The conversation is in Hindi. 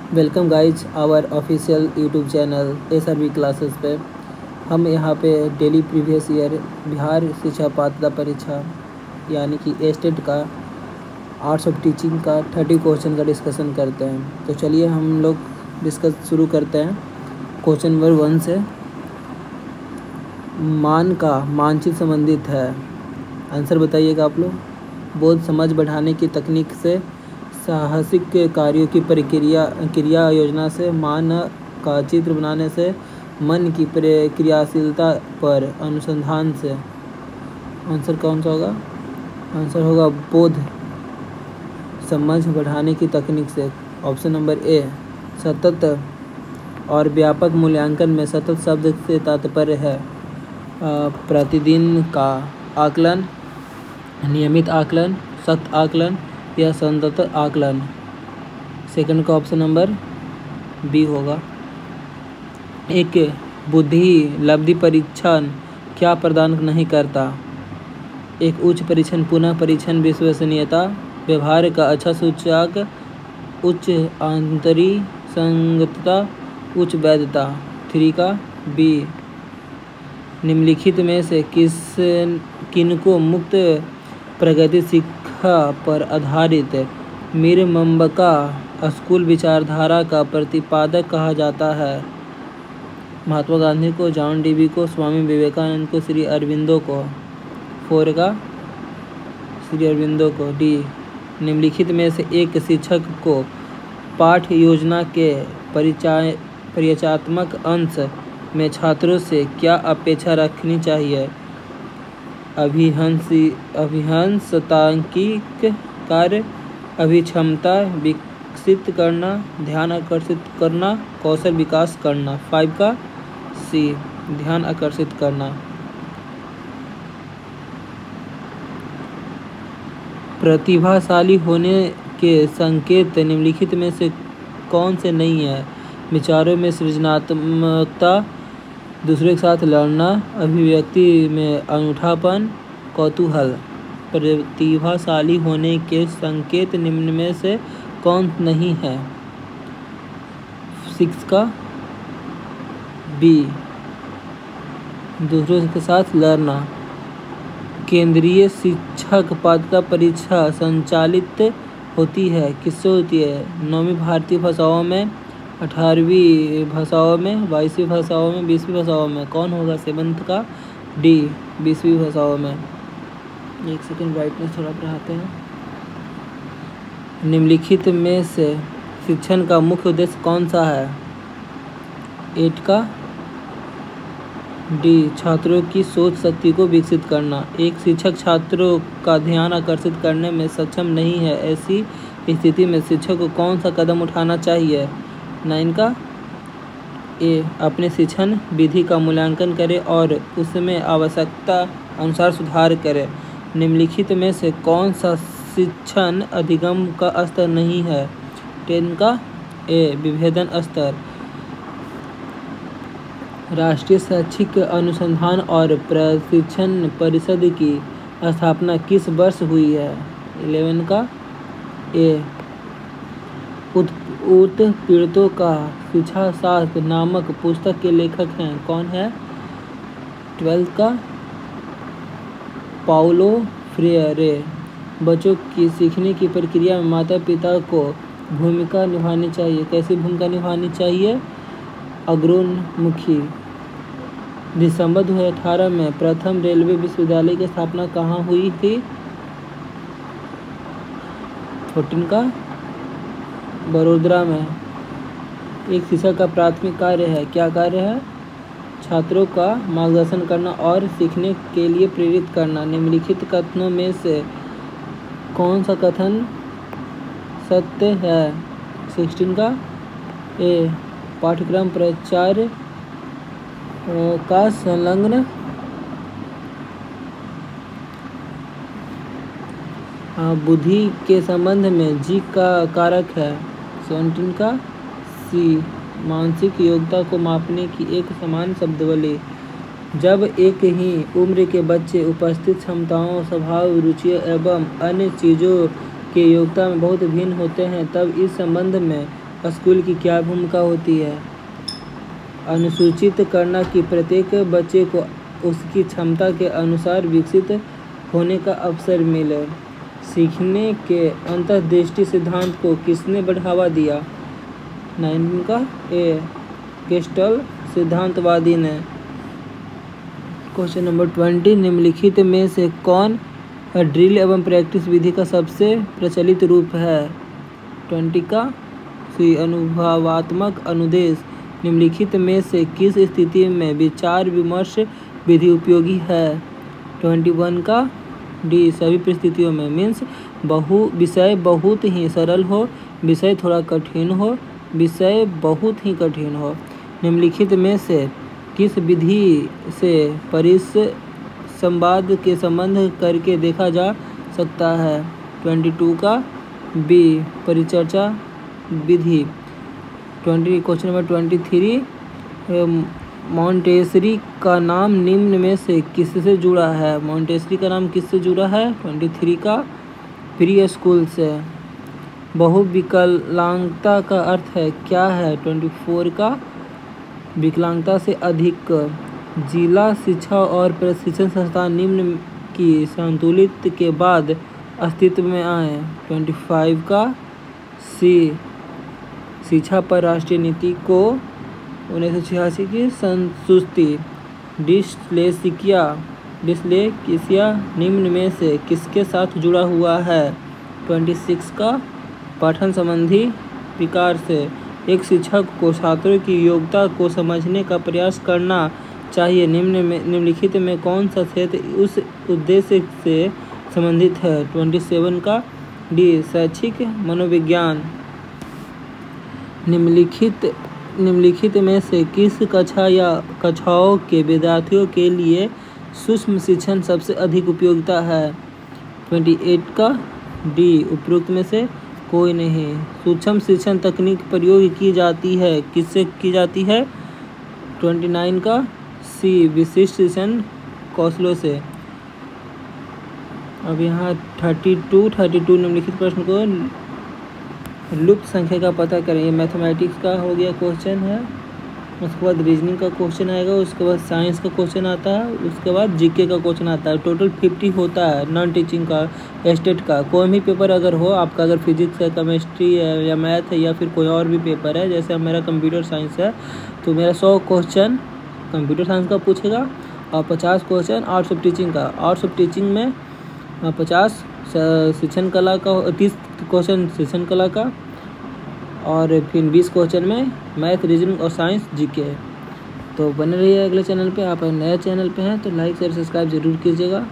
Welcome guys our official YouTube channel SRB classes पे। हम यहाँ पे डेली प्रीवियस ईयर बिहार शिक्षा पात्रता परीक्षा यानी कि स्टेट का आर्ट्स ऑफ टीचिंग का 30 क्वेश्चन का डिस्कशन करते हैं। तो चलिए हम लोग डिस्कस शुरू करते हैं। क्वेश्चन नंबर 1 से, मान का मानचित्र संबंधित है। आंसर बताइएगा आप लोग। बोध समझ बढ़ाने की तकनीक से साहसिक कार्यों की क्रिया योजना से, मान का चित्र बनाने से, मन की क्रियाशीलता पर अनुसंधान से। आंसर कौन सा होगा? आंसर होगा बोध समझ बढ़ाने की तकनीक से। Option number A. सतत और व्यापक मूल्यांकन में सतत शब्द से तात्पर्य है प्रतिदिन का आकलन, नियमित आकलन, सख्त आकलन या सतत आकलन। सेकंड का ऑप्शन नंबर बी होगा। एक बुद्धि लब्धि परीक्षण क्या प्रदान नहीं करता? एक उच्च परीक्षण, पुनः परीक्षण, विश्वसनीयता, व्यवहार का अच्छा सूचक, उच्च आंतरिक संगतता, उच्च वैधता। 3 का बी। निम्नलिखित में से किनको मुक्त प्रगति शिक्षा पर आधारित मीर मंबका स्कूल विचारधारा का प्रतिपादक कहा जाता है? महात्मा गांधी को, जॉन डीवी को, स्वामी विवेकानंद को, श्री अरविंदो को। 4 का श्री अरविंदो को। डी। निम्नलिखित में से एक शिक्षक को पाठ योजना के परिचयात्मक अंश में छात्रों से क्या अपेक्षा रखनी चाहिए? अभिहंसात्मक कार्य, अभिक्षमता विकसित करना, ध्यान आकर्षित करना, कौशल विकास करना। 5 का सी। ध्यान आकर्षित करना। प्रतिभाशाली होने के संकेत निम्नलिखित में से कौन से नहीं है? विचारों में सृजनात्मकता, दूसरे के साथ लड़ना, अभिव्यक्ति में अनूठापन, कौतूहल। प्रतिभाशाली होने के संकेत निम्न में से कौन नहीं है? 6 का बी। दूसरों के साथ लड़ना। केंद्रीय शिक्षक पात्रता परीक्षा संचालित होती है किससे होती है? 9वीं भारतीय भाषाओं में, 18वीं भाषाओं में, 22वीं भाषाओं में, 20वीं भाषाओं में। कौन होगा 7th का? डी। 20वीं भाषाओं में। एक सेकंड ब्राइटनेस थोड़ा बढ़ाते हैं। निम्नलिखित में से शिक्षण का मुख्य उद्देश्य कौन सा है? 8 का डी। छात्रों की सोच शक्ति को विकसित करना। एक शिक्षक छात्रों का ध्यान आकर्षित करने में सक्षम नहीं है, ऐसी स्थिति में शिक्षक को कौन सा कदम उठाना चाहिए? 9 का ए। अपने शिक्षण विधि का मूल्यांकन करें और उसमें आवश्यकता अनुसार सुधार करें। निम्नलिखित में से कौन सा शिक्षण अधिगम का स्तर नहीं है? 10 का ए। विभेदन स्तर। राष्ट्रीय शैक्षिक अनुसंधान और प्रशिक्षण परिषद की स्थापना किस वर्ष हुई है? 11 का ए। उत्पीड़ितों का शिक्षा शास्त्र नामक पुस्तक के लेखक हैं? कौन है? 12 का पाउलो फ्रेरे। बच्चों की सीखने की प्रक्रिया में माता पिता को भूमिका निभानी चाहिए। कैसी भूमिका निभानी चाहिए? अग्रोन्मुखी। दिसंबर 2018 में प्रथम रेलवे विश्वविद्यालय की स्थापना कहाँ हुई थी? 14 का बड़ोदरा में। एक शिक्षक का प्राथमिक कार्य है, क्या कार्य है? छात्रों का मार्गदर्शन करना और सीखने के लिए प्रेरित करना। निम्नलिखित कथनों में से कौन सा कथन सत्य है? 16 का ए। पाठ्यक्रम प्राचार्य का संलग्न बुद्धि के संबंध में जी का कारक है। 17 का सी। मानसिक योग्यता को मापने की एक समान शब्दावली। जब एक ही उम्र के बच्चे उपस्थित क्षमताओं, स्वभाव, रुचियों एवं अन्य चीज़ों के योग्यता में बहुत भिन्न होते हैं, तब इस संबंध में स्कूल की क्या भूमिका होती है? अनुसूचित करना कि प्रत्येक बच्चे को उसकी क्षमता के अनुसार विकसित होने का अवसर मिले। सीखने के अंतर्दृष्टि सिद्धांत को किसने बढ़ावा दिया? 9 का ए गेस्टल सिद्धांतवादी ने। क्वेश्चन नंबर 20, निम्नलिखित में से कौन ड्रिल एवं प्रैक्टिस विधि का सबसे प्रचलित रूप है? 20 का सी अनुभवात्मक अनुदेश। निम्नलिखित में से किस स्थिति में विचार विमर्श विधि उपयोगी है? 21 का डी सभी परिस्थितियों में। मीन्स विषय बहुत ही सरल हो, विषय थोड़ा कठिन हो, विषय बहुत ही कठिन हो। निम्नलिखित में से किस विधि से परिसंवाद के संबंध करके देखा जा सकता है? 22 का बी परिचर्चा विधि। क्वेश्चन नंबर 23, मॉन्टेसरी का नाम निम्न में से किससे जुड़ा है? मॉन्टेसरी का नाम किससे जुड़ा है? 23 का प्री स्कूल से। बहुविकलांगता का अर्थ है क्या है? 24 का विकलांगता से अधिक। जिला शिक्षा और प्रशिक्षण संस्थान निम्न की संतुलित के बाद अस्तित्व में आए। 25 का सी शिक्षा पर राष्ट्रीय नीति को 1986 की संस्तुति। डिस्लेक्सिया निम्न में से किसके साथ जुड़ा हुआ है? 26 का पठन संबंधी विकार से। एक शिक्षक को छात्रों की योग्यता को समझने का प्रयास करना चाहिए। निम्नलिखित में कौन सा क्षेत्र उस उद्देश्य से संबंधित है? 27 का डी शैक्षिक मनोविज्ञान। निम्नलिखित में से किस कक्षा या कक्षाओं के विद्यार्थियों के लिए सूक्ष्म शिक्षण सबसे अधिक उपयोगिता है? 28 का डी उपरोक्त में से कोई नहीं। सूक्ष्म शिक्षण तकनीक प्रयोग की जाती है, किससे की जाती है? 29 का सी विशिष्ट शिक्षण कौशलों से। अब यहाँ 32 निम्नलिखित प्रश्न को लुप्त संख्या का पता करें। ये मैथमेटिक्स का हो गया क्वेश्चन है। उसके बाद रीजनिंग का क्वेश्चन आएगा, उसके बाद साइंस का क्वेश्चन आता है, उसके बाद जीके का क्वेश्चन आता है। टोटल 50 होता है नॉन टीचिंग का, स्टेट का। कोई भी पेपर अगर हो आपका, अगर फिजिक्स है, केमिस्ट्री है या मैथ है या फिर कोई और भी पेपर है, जैसे मेरा कंप्यूटर साइंस है, तो मेरा 100 क्वेश्चन कंप्यूटर साइंस का पूछेगा और 50 क्वेश्चन आर्ट्स ऑफ टीचिंग का। आर्ट्स ऑफ टीचिंग में 50 शिक्षण कला का, 30 क्वेश्चन शिक्षण कला का, और फिर 20 क्वेश्चन में मैथ, रीजनिंग और साइंस जीके। तो बने रहिए अगले चैनल पे। आप नए चैनल पे हैं तो लाइक शेयर सब्सक्राइब जरूर कीजिएगा।